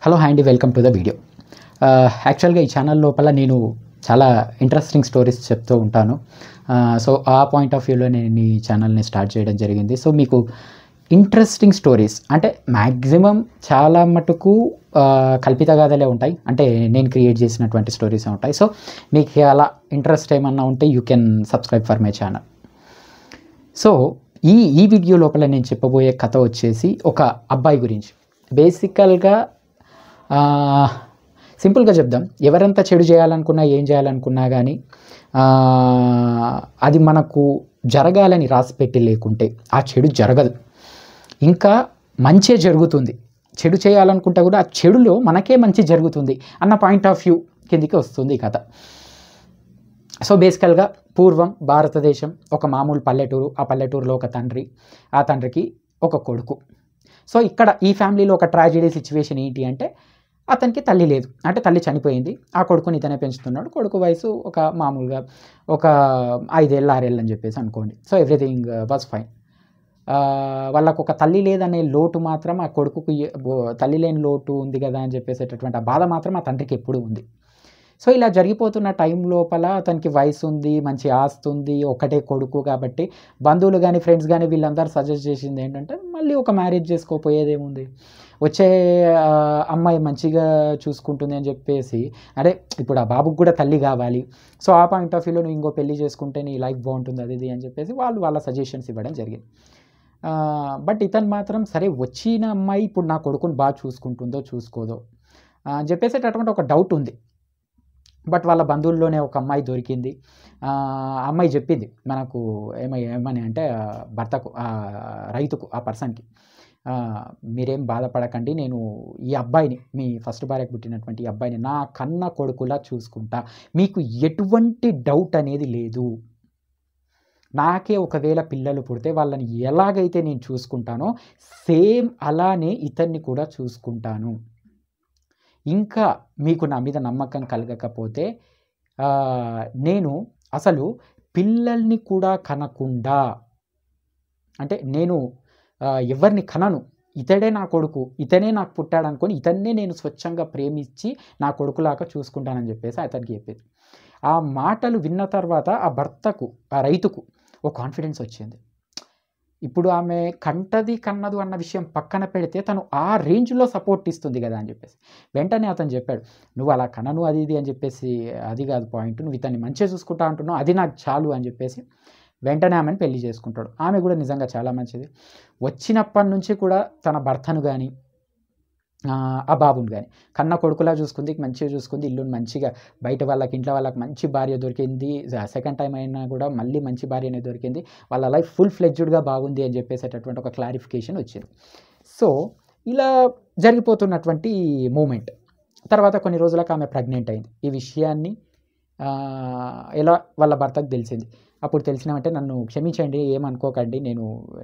Hello hi అండి, welcome to the video. యాక్చువల్గా ఈ ఛానల్ లోపల నేను చాలా ఇంట్రెస్టింగ్ స్టోరీస్ చెప్తూ ఉంటాను. సో ఆ పాయింట్ ఆఫ్ వ్యూలో నేను ఈ ఛానల్ని స్టార్ట్ చేయడం జరిగింది. సో మీకు ఇంట్రెస్టింగ్ స్టోరీస్ అంటే మ్యాక్సిమం చాలా మటుకు కల్పిత గాథలే ఉంటాయి, అంటే నేను క్రియేట్ చేసినటువంటి స్టోరీసే ఉంటాయి. సో మీకు అలా ఇంట్రెస్ట్ ఏమన్నా ఉంటే you can subscribe for my channel. So ఈ వీడియో లోపల నేను చెప్పబోయే కథ వచ్చేసి ఒక అబ్బాయి గురించి. బేసికల్గా సింపుల్గా చెప్దాం, ఎవరంతా చెడు చేయాలనుకున్నా ఏం చేయాలనుకున్నా కానీ అది మనకు జరగాలని రాసిపెట్టి లేకుంటే ఆ చెడు జరగదు, ఇంకా మంచే జరుగుతుంది. చెడు చేయాలనుకుంటే కూడా ఆ చెడులో మనకే మంచి జరుగుతుంది అన్న పాయింట్ ఆఫ్ వ్యూ కిందికి వస్తుంది ఈ కథ. సో బేసికల్గా పూర్వం భారతదేశం ఒక మామూలు పల్లెటూరు. ఆ పల్లెటూరులో ఒక తండ్రి, ఆ తండ్రికి ఒక కొడుకు. సో ఇక్కడ ఈ ఫ్యామిలీలో ఒక ట్రాజెడీ సిచ్యువేషన్ ఏంటి అంటే, అతనికి తల్లి లేదు, అంటే తల్లి చనిపోయింది. ఆ కొడుకుని ఇతనే పెంచుతున్నాడు. కొడుకు వయసు ఒక మామూలుగా ఒక 5 ఏళ్ళు 6 ఏళ్ళు అని చెప్పేసి అనుకోండి. So everything was fine. వాళ్ళకు ఒక తల్లి లేదనే లోటు మాత్రం ఆ కొడుకుకి, తల్లి లేని లోటు ఉంది కదా అని చెప్పేసేటటువంటి ఆ బాధ మాత్రం ఆ తండ్రికి ఎప్పుడూ ఉంది. సో ఇలా జరిగిపోతున్న టైం లోపల అతనికి వయసు ఉంది, మంచి ఆస్తి ఉంది, ఒకటే కొడుకు కాబట్టి బంధువులు కానీ ఫ్రెండ్స్ కానీ వీళ్ళందరూ సజెస్ట్ చేసింది ఏంటంటే, మళ్ళీ ఒక మ్యారేజ్ చేసుకోపోయేదేముంది, వచ్చే అమ్మాయి మంచిగా చూసుకుంటుంది అని చెప్పేసి, అరే ఇప్పుడు ఆ బాబుకి కూడా తల్లి కావాలి, సో ఆ పాయింట్ ఆఫ్ వ్యూలో నువ్వు ఇంకో పెళ్లి చేసుకుంటే నీ లైఫ్ బాగుంటుంది అది ఇది అని చెప్పేసి వాళ్ళ సజెషన్స్ ఇవ్వడం జరిగింది. బట్ ఇతను మాత్రం సరే వచ్చిన అమ్మాయి ఇప్పుడు నా కొడుకుని బాగా చూసుకుంటుందో చూసుకోదో అని చెప్పేసేటటువంటి ఒక డౌట్ ఉంది. బట్ వాళ్ళ బంధువుల్లోనే ఒక అమ్మాయి దొరికింది. ఆ అమ్మాయి చెప్పింది మనకు ఏమని అంటే, భర్తకు, రైతుకు, ఆ పర్సన్కి, మీరేం బాధపడకండి, నేను ఈ అబ్బాయిని, మీ ఫస్ట్ భార్యకు పుట్టినటువంటి ఈ అబ్బాయిని నా కన్న కొడుకులా చూసుకుంటా, మీకు ఎటువంటి డౌట్ అనేది లేదు. నాకే ఒకవేళ పిల్లలు పుడితే వాళ్ళని ఎలాగైతే నేను చూసుకుంటానో సేమ్ అలానే ఇతన్ని కూడా చూసుకుంటాను. ఇంకా మీకు నా మీద నమ్మకం కలగకపోతే నేను అసలు పిల్లల్ని కూడా కనకుండా, అంటే నేను ఎవరిని కనను, ఇతడే నా కొడుకు, ఇతనే నాకు పుట్టాడు అనుకొని ఇతన్నే నేను స్వచ్ఛంగా ప్రేమించి నా కొడుకులాగా చూసుకుంటానని చెప్పేసి అతనికి చెప్పింది. ఆ మాటలు విన్న తర్వాత ఆ భర్తకు, ఆ రైతుకు ఒక కాన్ఫిడెన్స్ వచ్చింది. ఇప్పుడు ఆమె కంటది కన్నదు అన్న విషయం పక్కన పెడితే తను ఆ రేంజ్లో సపోర్ట్ ఇస్తుంది కదా అని చెప్పేసి వెంటనే అతను చెప్పాడు, నువ్వు అలా కనను అది ఇది అని చెప్పేసి అది కాదు పాయింట్, నువ్వు ఇతన్ని మంచిగా చూసుకుంటా అంటున్నావు, అది నాకు చాలు అని చెప్పేసి వెంటనే ఆమెను పెళ్లి చేసుకుంటాడు. ఆమె కూడా నిజంగా చాలా మంచిది. వచ్చినప్పటి నుంచి కూడా తన భర్తను కానీ ఆ బాబుని కానీ కన్న కొడుకులా చూసుకుంది, మంచిగా చూసుకుంది, ఇల్లుని మంచిగా, బయట వాళ్ళకి ఇంట్లో వాళ్ళకి మంచి భార్య దొరికింది, సెకండ్ టైం అయినా కూడా మళ్ళీ మంచి భార్యనే దొరికింది, వాళ్ళ లైఫ్ ఫుల్ ఫ్లెడ్జ్డ్గా బాగుంది అని చెప్పేసేటటువంటి ఒక క్లారిఫికేషన్ వచ్చింది. సో ఇలా జరిగిపోతున్నటువంటి మూమెంట్ తర్వాత కొన్ని రోజులకు ఆమె ప్రెగ్నెంట్ అయింది. ఈ విషయాన్ని ఎలా వాళ్ళ భర్తకు తెలిసింది. అప్పుడు తెలిసినామంటే, నన్ను క్షమించండి, ఏమనుకోకండి,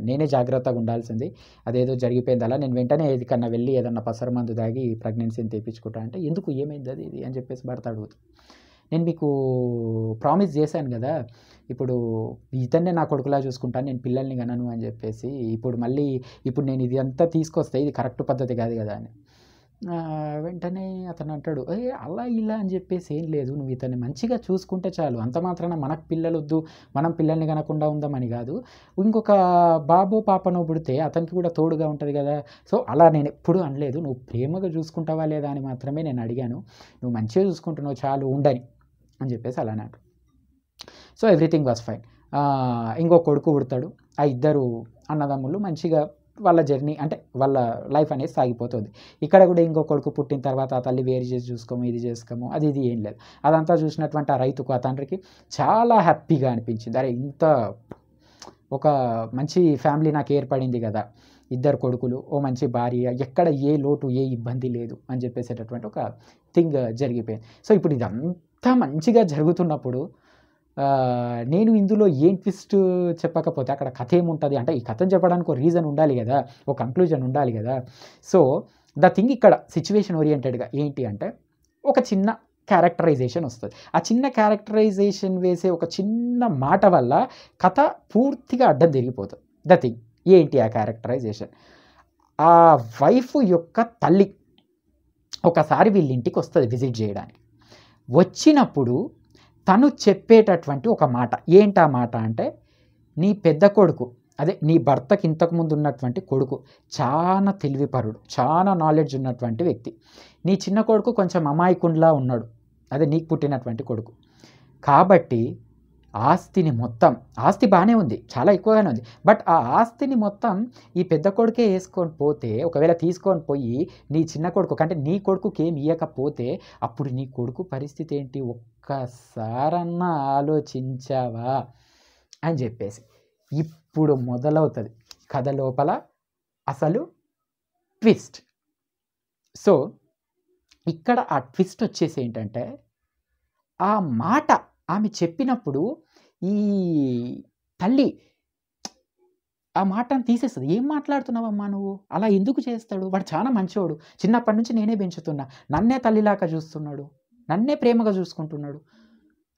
నేనే జాగ్రత్తగా ఉండాల్సింది, అదేదో జరిగిపోయింది అలా, నేను వెంటనే ఏదికన్నా వెళ్ళి ఏదన్నా పసర మందు దాగి ప్రెగ్నెన్సీని తెప్పించుకుంటా అంటే, ఎందుకు ఏమైంది అది ఇది అని చెప్పేసి భర్త అడుగుతుంది. నేను మీకు ప్రామిస్ చేశాను కదా, ఇప్పుడు ఇతన్నే నా కొడుకులా చూసుకుంటాను, నేను పిల్లల్ని కనను అని చెప్పేసి, ఇప్పుడు నేను ఇది అంతా తీసుకొస్తే ఇది కరెక్ట్ పద్ధతి కాదు కదా అని. వెంటనే అతను అంటాడు, అలా ఇలా అని చెప్పేసి ఏం లేదు, నువ్వు ఇతన్ని మంచిగా చూసుకుంటే చాలు, అంత మాత్రాన మనకు పిల్లలు వద్దు, మనం పిల్లల్ని కనకుండా ఉందామని కాదు, ఇంకొక బాబో పాపనో పుడితే అతనికి కూడా తోడుగా ఉంటుంది కదా. సో అలా నేను ఎప్పుడూ అనలేదు, నువ్వు ప్రేమగా చూసుకుంటావా లేదా అని మాత్రమే నేను అడిగాను, నువ్వు మంచిగా చూసుకుంటున్నావు చాలు ఉండని అని చెప్పేసి అలా అన్నాడు. So everything was fine. ఇంకో కొడుకు పుడతాడు. ఆ ఇద్దరు అన్నదమ్ములు మంచిగా వాళ్ళ జర్నీ, అంటే వాళ్ళ లైఫ్ అనేది సాగిపోతుంది. ఇక్కడ కూడా ఇంకో కొడుకు పుట్టిన తర్వాత ఆ తల్లి వేరు చేసి చూసుకోము, ఇది చేసుకోము, అది ఇది ఏం లేదు. అదంతా చూసినటువంటి ఆ రైతుకు, ఆ తండ్రికి చాలా హ్యాపీగా అనిపించింది. అరే ఇంత ఒక మంచి ఫ్యామిలీ నాకు ఏర్పడింది కదా, ఇద్దరు కొడుకులు, ఓ మంచి భార్య, ఎక్కడ ఏ లోటు ఏ ఇబ్బంది లేదు అని చెప్పేసేటటువంటి ఒక థింగ్ జరిగిపోయింది. సో ఇప్పుడు ఇదంతా మంచిగా జరుగుతున్నప్పుడు నేను ఇందులో ఏం ట్విస్ట్ చెప్పకపోతే అక్కడ కథ ఏముంటుంది అంటే, ఈ కథను చెప్పడానికి ఒక రీజన్ ఉండాలి కదా, ఒక కంక్లూజన్ ఉండాలి కదా. సో ద థింగ్ ఇక్కడ సిచ్యువేషన్ ఓరియంటెడ్గా ఏంటి అంటే, ఒక చిన్న క్యారెక్టరైజేషన్ వస్తుంది. ఆ చిన్న క్యారెక్టరైజేషన్ వేసే ఒక చిన్న మాట వల్ల కథ పూర్తిగా అడ్డం తిరిగిపోతుంది. ద థింగ్ ఏంటి ఆ క్యారెక్టరైజేషన్, ఆ వైఫ్ యొక్క తల్లి ఒకసారి వీళ్ళ ఇంటికి వస్తుంది విజిట్ చేయడానికి. వచ్చినప్పుడు తను చెప్పేటటువంటి ఒక మాట, ఏంటా మాట అంటే, నీ పెద్ద కొడుకు, అదే నీ భర్తకి ఇంతకుముందు ఉన్నటువంటి కొడుకు చాలా తెలివిపరుడు, చాలా నాలెడ్జ్ ఉన్నటువంటి వ్యక్తి. నీ చిన్న కొడుకు కొంచెం అమాయకుండ్లా ఉన్నాడు, అదే నీకు పుట్టినటువంటి కొడుకు. కాబట్టి ఆస్తిని మొత్తం, ఆస్తి బాగానే ఉంది, చాలా ఎక్కువగానే ఉంది, బట్ ఆ ఆస్తిని మొత్తం ఈ పెద్ద కొడుకే వేసుకొని పోతే, ఒకవేళ తీసుకొని పోయి నీ చిన్న కొడుకు అంటే నీ కొడుకుకి ఏమి ఇవ్వకపోతే అప్పుడు నీ కొడుకు పరిస్థితి ఏంటి, ఒక్కసారన్నా ఆలోచించావా అని చెప్పేసి. ఇప్పుడు మొదలవుతుంది కథ లోపల అసలు ట్విస్ట్. సో ఇక్కడ ఆ ట్విస్ట్ వచ్చేసి ఏంటంటే, ఆ మాట ఆమె చెప్పినప్పుడు ఈ తల్లి ఆ మాటను తీసేస్తుంది. ఏం మాట్లాడుతున్నావమ్మా నువ్వు, అలా ఎందుకు చేస్తాడు, వాడు చాలా మంచివాడు, చిన్నప్పటి నుంచి నేనే పెంచుతున్నా, నన్నే తల్లిలాగా చూస్తున్నాడు, నన్నే ప్రేమగా చూసుకుంటున్నాడు,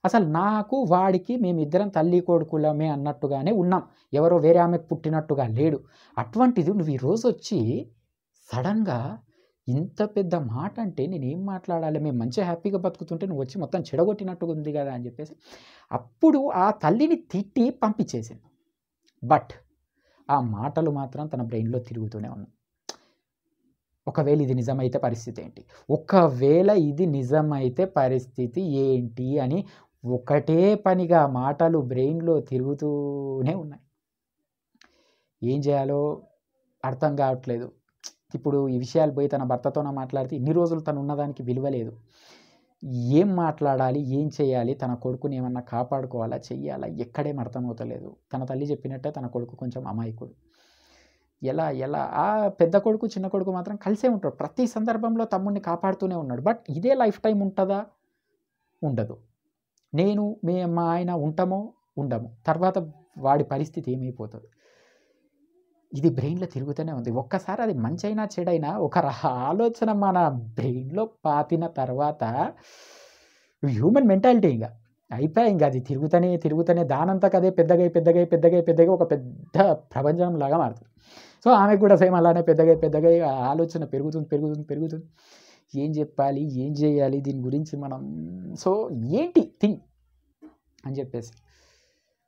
అసలు నాకు వాడికి మేమిద్దరం తల్లి కొడుకులమే అన్నట్టుగానే ఉన్నాం, ఎవరో వేరే ఆమెకు పుట్టినట్టుగా లేడు. అటువంటిది నువ్వు ఈరోజు వచ్చి సడన్గా ఇంత పెద్ద మాట అంటే నేనేం మాట్లాడాలి, మేము మంచిగా హ్యాపీగా బతుకుతుంటే నువ్వు వచ్చి మొత్తం చెడగొట్టినట్టుగా ఉంది కదా అని చెప్పేసి అప్పుడు ఆ తల్లిని తిట్టి పంపించేసింది. బట్ ఆ మాటలు మాత్రం తన బ్రెయిన్లో తిరుగుతూనే ఉన్నాయి. ఒకవేళ ఇది నిజమైతే పరిస్థితి ఏంటి, ఒకవేళ ఇది నిజమైతే పరిస్థితి ఏంటి అని ఒకటే పనిగా మాటలు బ్రెయిన్లో తిరుగుతూనే ఉన్నాయి. ఏం చేయాలో అర్థం కావట్లేదు. ఇప్పుడు ఈ విషయాలు పోయి తన భర్తతోనే మాట్లాడితే ఇన్ని రోజులు తను ఉన్నదానికి విలువ లేదు. ఏం మాట్లాడాలి, ఏం చేయాలి, తన కొడుకుని ఏమన్నా కాపాడుకోవాలా, చెయ్యాలా, ఎక్కడేం అర్థమవుతలేదు. తన తల్లి చెప్పినట్టే తన కొడుకు కొంచెం అమాయకుడు. ఎలా ఎలా ఆ పెద్ద కొడుకు చిన్న కొడుకు మాత్రం కలిసే ఉంటాడు, ప్రతి సందర్భంలో తమ్ముడిని కాపాడుతూనే ఉన్నాడు. బట్ ఇదే లైఫ్ టైం ఉంటుందా, ఉండదు. నేను మా ఆయన ఉంటామో ఉండము, తర్వాత వాడి పరిస్థితి ఏమైపోతుంది, ఇది బ్రెయిన్లో తిరుగుతూనే ఉంది. ఒక్కసారి అది మంచైనా చెడైనా ఒక ఆలోచన మన బ్రెయిన్లో పాతిన తర్వాత హ్యూమన్ మెంటాలిటీ ఇంకా అయిపోయాయి, ఇంకా అది తిరుగుతూనే దానంతకు అదే పెద్దగా ఒక పెద్ద ప్రపంచం లాగా మారుతుంది. సో ఆమెకు కూడా సేమ్ అలానే పెద్దగా ఆలోచన పెరుగుతుంది. ఏం చెప్పాలి, ఏం చేయాలి, దీని గురించి మనం, సో ఏంటి థింగ్ అని చెప్పేసి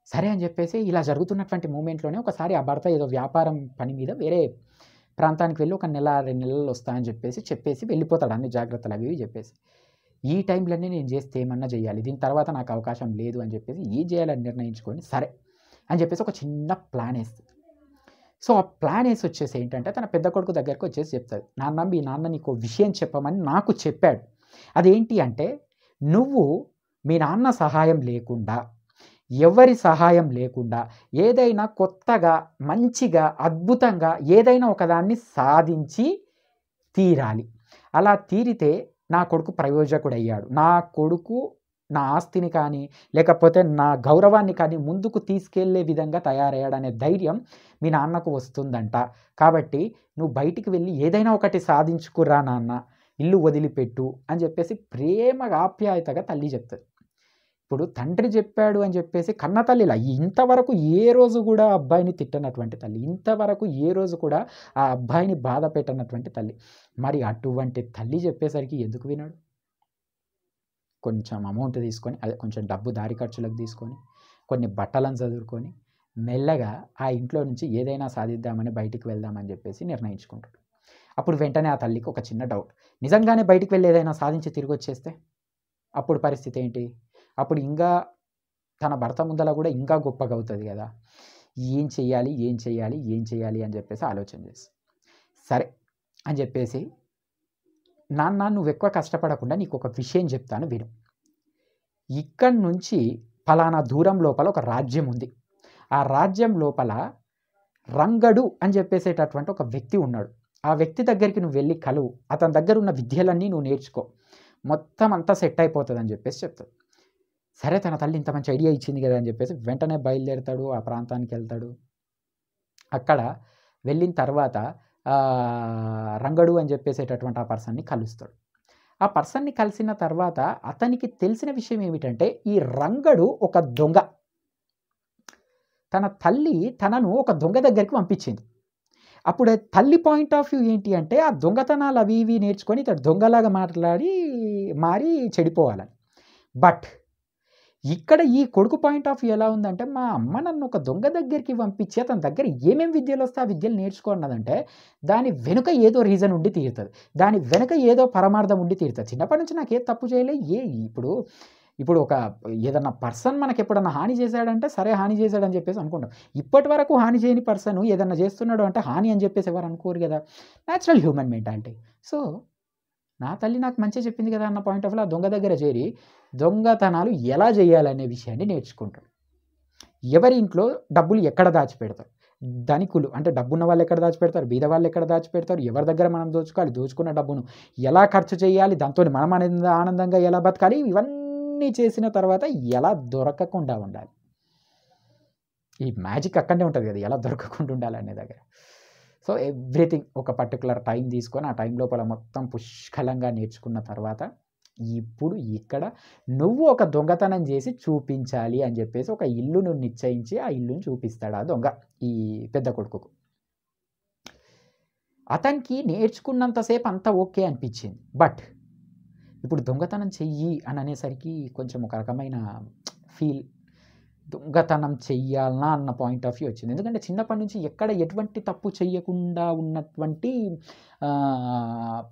సరే అని చెప్పేసి ఇలా జరుగుతున్నటువంటి మూమెంట్లోనే ఒకసారి ఆ భర్త ఏదో వ్యాపారం పని మీద వేరే ప్రాంతానికి వెళ్ళి 1 నెల 2 నెలలు వస్తాయని చెప్పేసి వెళ్ళిపోతాడు, అన్ని జాగ్రత్తలు అవి చెప్పేసి. ఈ టైంలోనే నేను చేస్తే ఏమన్నా చేయాలి, దీని తర్వాత నాకు అవకాశం లేదు అని చెప్పేసి ఏం చేయాలని నిర్ణయించుకొని సరే అని చెప్పేసి ఒక చిన్న ప్లాన్ వేస్తుంది. సో ఆ ప్లాన్ వేసి వచ్చేసి ఏంటంటే తన పెద్ద కొడుకు దగ్గరికి వచ్చేసి చెప్తుంది, మీ నాన్న నీకు విషయం చెప్పమని నాకు చెప్పాడు. అదేంటి అంటే, నువ్వు మీ నాన్న సహాయం లేకుండా, ఎవరి సహాయం లేకుండా ఏదైనా కొత్తగా మంచిగా అద్భుతంగా ఏదైనా ఒకదాన్ని సాధించి తీరాలి. అలా తీరితే నా కొడుకు ప్రయోజకుడయ్యాడు, నా కొడుకు నా ఆస్తిని కానీ లేకపోతే నా గౌరవాన్ని కానీ ముందుకు తీసుకెళ్లే విధంగా తయారయ్యాడనే ధైర్యం మీ నాన్నకు వస్తుందంట. కాబట్టి నువ్వు బయటికి వెళ్ళి ఏదైనా ఒకటి సాధించుకురా నాన్న, ఇల్లు వదిలిపెట్టు అని చెప్పేసి ప్రేమగా ఆప్యాయతగా తల్లి చెప్తుంది. ఇప్పుడు తండ్రి చెప్పాడు అని చెప్పేసి కన్న తల్లిలా ఇంతవరకు ఏ రోజు కూడా అబ్బాయిని తిట్టనటువంటి తల్లి, ఇంతవరకు ఏ రోజు కూడా ఆ అబ్బాయిని బాధ పెట్టనటువంటి తల్లి, మరి అటువంటి తల్లి చెప్పేసరికి ఎందుకు వినాడు? కొంచెం అమౌంట్ తీసుకొని, అదే కొంచెం డబ్బు దారి ఖర్చులకు తీసుకొని, కొన్ని బట్టలను చదువుకొని మెల్లగా ఆ ఇంట్లో నుంచి ఏదైనా సాధిద్దామని బయటికి వెళ్దామని చెప్పేసి నిర్ణయించుకుంటాడు. అప్పుడు వెంటనే ఆ తల్లికి ఒక చిన్న డౌట్, నిజంగానే బయటికి వెళ్ళి ఏదైనా సాధించి తిరిగి వచ్చేస్తే అప్పుడు పరిస్థితి ఏంటి? అప్పుడు ఇంకా తన భర్త ముందల కూడా ఇంకా గొప్పగా అవుతుంది కదా. ఏం చెయ్యాలి అని చెప్పేసి ఆలోచన చేసి సరే అని చెప్పేసి, నాన్న నువ్వు ఎక్కువ కష్టపడకుండా నీకు ఒక విషయం చెప్తాను విను. ఇక్కడి నుంచి ఫలానా దూరం లోపల ఒక రాజ్యం ఉంది, ఆ రాజ్యం లోపల రంగడు అని చెప్పేసేటటువంటి ఒక వ్యక్తి ఉన్నాడు. ఆ వ్యక్తి దగ్గరికి నువ్వు వెళ్ళి కలువు, అతని దగ్గర ఉన్న విద్యలన్నీ నువ్వు నేర్చుకో, మొత్తం అంతా సెట్ అయిపోతుంది అని చెప్పేసి చెప్తాడు. సరే తన తల్లి ఇంత మంచి ఐడియా ఇచ్చింది కదా అని చెప్పేసి వెంటనే బయలుదేరుతాడు, ఆ ప్రాంతానికి వెళ్తాడు. అక్కడ వెళ్ళిన తర్వాత రంగడు అని చెప్పేసేటటువంటి ఆ పర్సన్ని కలుస్తాడు. ఆ పర్సన్ని కలిసిన తర్వాత అతనికి తెలిసిన విషయం ఏమిటంటే, ఈ రంగడు ఒక దొంగ, తన తల్లి తనను ఒక దొంగ దగ్గరికి పంపించింది. అప్పుడు తల్లి పాయింట్ ఆఫ్ వ్యూ ఏంటి అంటే ఆ దొంగతనాలు అవి ఇవి నేర్చుకొని ఇతడు దొంగలాగా మారి చెడిపోవాలని. బట్ ఇక్కడ ఈ కొడుకు పాయింట్ ఆఫ్ వ్యూ ఎలా ఉందంటే, మా అమ్మ నన్ను ఒక దొంగ దగ్గరికి పంపించి అతని దగ్గర ఏమేం విద్యలు వస్తే ఆ విద్యలు నేర్చుకో అన్నదంటే, దాని వెనుక ఏదో రీజన్ ఉండి తీరుతుంది, దాని వెనుక ఏదో పరమార్థం ఉండి తీరుతుంది. చిన్నప్పటి నుంచి నాకు ఏ తప్పు చేయలే. ఇప్పుడు ఒక ఏదన్నా పర్సన్ మనకి ఎప్పుడన్నా హాని చేశాడంటే సరే హాని చేశాడని చెప్పేసి అనుకుంటాం. ఇప్పటి వరకు హాని చేయని పర్సన్ ఏదన్నా చేస్తున్నాడు అంటే హాని అని చెప్పేసి ఎవరు అనుకోరు కదా. Natural human mentality. సో నా తల్లి నాకు మంచిగా చెప్పింది కదా అన్న పాయింట్ ఆఫ్ వ్యూ ఆ దొంగ దగ్గర చేరి దొంగతనాలు ఎలా చేయాలనే విషయాన్ని నేర్చుకుంటాడు. ఎవరి ఇంట్లో డబ్బులు ఎక్కడ దాచిపెడతారు, ధనికులు అంటే డబ్బున్న వాళ్ళు ఎక్కడ దాచిపెడతారు, బీద వాళ్ళు ఎక్కడ దాచిపెడతారు, ఎవరి దగ్గర మనం దోచుకోవాలి, దోచుకున్న డబ్బును ఎలా ఖర్చు చేయాలి, దాంతో మనం ఆనందంగా ఎలా బతకాలి, ఇవన్నీ చేసిన తర్వాత ఎలా దొరకకుండా ఉండాలి. ఈ మ్యాజిక్ అక్కడనే ఉంటుంది కదా, ఎలా దొరకకుండా ఉండాలి అనే దగ్గర. సో ఎవ్రీథింగ్ ఒక పర్టికులర్ టైం తీసుకొని ఆ టైం లోపల మొత్తం పుష్కలంగా నేర్చుకున్న తర్వాత ఇప్పుడు ఇక్కడ నువ్వు ఒక దొంగతనం చేసి చూపించాలి అని చెప్పేసి ఒక ఇల్లును నిశ్చయించి ఆ ఇల్లును చూపిస్తాడు ఆ దొంగ ఈ పెద్ద కొడుకుకు. అతనికి నేర్చుకున్నంతసేపు అంతా ఓకే అనిపించింది. బట్ ఇప్పుడు దొంగతనం చెయ్యి అని అనేసరికి కొంచెం ఒక రకమైన ఫీల్, దొంగతనం చెయ్యాలనా అన్న పాయింట్ ఆఫ్ వ్యూ వచ్చింది. ఎందుకంటే చిన్నప్పటి నుంచి ఎక్కడ ఎటువంటి తప్పు చెయ్యకుండా ఉన్నటువంటి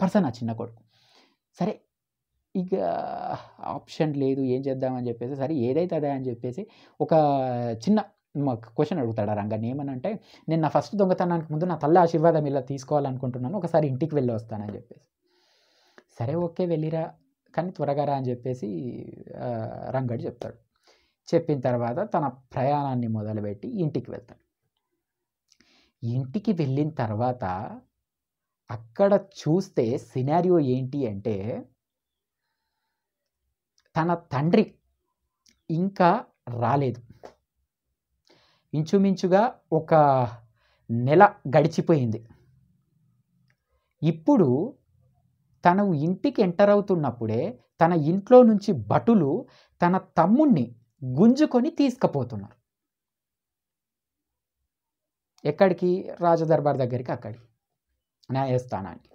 పర్సన్ ఆ చిన్న కొడుకు. సరే ఇక ఆప్షన్ లేదు, ఏం చేద్దామని చెప్పేసి సరే ఏదైతే అదే అని చెప్పేసి ఒక చిన్న క్వశ్చన్ అడుగుతాడు ఆ రంగాన్ని. ఏమనంటే, నేను నా ఫస్ట్ దొంగతనానికి ముందు నా తల్లి ఆశీర్వాదం ఇలా తీసుకోవాలనుకుంటున్నాను, ఒకసారి ఇంటికి వెళ్ళి వస్తానని చెప్పేసి. సరే ఓకే వెళ్ళిరా కానీ త్వరగా రా అని చెప్పేసి రంగడు చెప్తాడు. చెప్పిన తర్వాత తన ప్రయాణాన్ని మొదలుపెట్టి ఇంటికి వెళ్తాడు. ఇంటికి వెళ్ళిన తర్వాత అక్కడ చూస్తే సినారియో ఏంటి అంటే, తన తండ్రి ఇంకా రాలేదు. ఇంచుమించుగా ఒక నెల గడిచిపోయింది. ఇప్పుడు తను ఇంటికి ఎంటర్ అవుతున్నప్పుడే తన ఇంట్లో నుంచి భటులు తన తమ్ముణ్ణి గుంజుకొని తీసుకుపోతున్నారు. ఎక్కడికి? రాజదర్బార్ దగ్గరికి, అక్కడికి న్యాయస్థానానికి.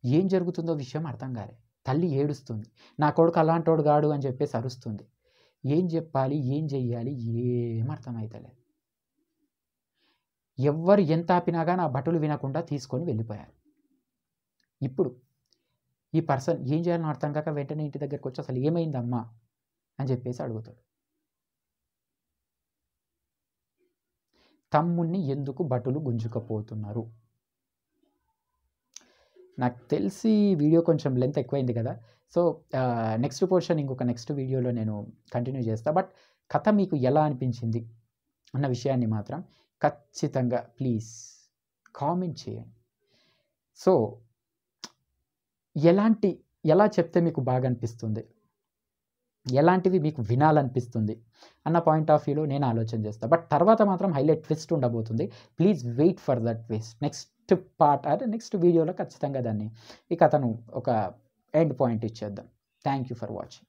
ఏం జరుగుతుందో విషయం అర్థం కాలే. తల్లి ఏడుస్తుంది, నా కొడుకు అలాంటోడు గాడు అని చెప్పేసి అరుస్తుంది. ఏం చెప్పాలి, ఏం చెయ్యాలి, ఏం అర్థమవుతలేదు. ఎవ్వరు ఎంత ఆపినా కానీ ఆ భటులు వినకుండా తీసుకొని వెళ్ళిపోయారు. ఇప్పుడు ఈ పర్సన్ ఏం చేయాలని అర్థం కాక వెంటనే ఇంటి దగ్గరికి వచ్చి అసలు ఏమైందమ్మా అని చెప్పేసి అడుగుతాడు. తమ్ముణ్ణి ఎందుకు భటులు గుంజుకపోతున్నారు? నాకు తెలిసి వీడియో కొంచెం లెంత్ ఎక్కువైంది కదా. సో నెక్స్ట్ పోర్షన్ నెక్స్ట్ వీడియోలో నేను కంటిన్యూ చేస్తా. బట్ కథ మీకు ఎలా అనిపించింది అన్న విషయాన్ని మాత్రం ఖచ్చితంగా ప్లీజ్ కామెంట్ చేయండి. సో ఎలా చెప్తే మీకు బాగా అనిపిస్తుంది, ఎలాంటివి మీకు వినాలనిపిస్తుంది అన్న పాయింట్ ఆఫ్ వ్యూలో నేను ఆలోచన చేస్తాను. బట్ తర్వాత మాత్రం హైలైట్ ట్విస్ట్ ఉండబోతుంది. Please wait for that twist. Next part అంటే నెక్స్ట్ వీడియోలో ఖచ్చితంగా దాన్ని ఈ కథను ఒక ఎండ్ పాయింట్ ఇచ్చేద్దాం. Thank you for watching.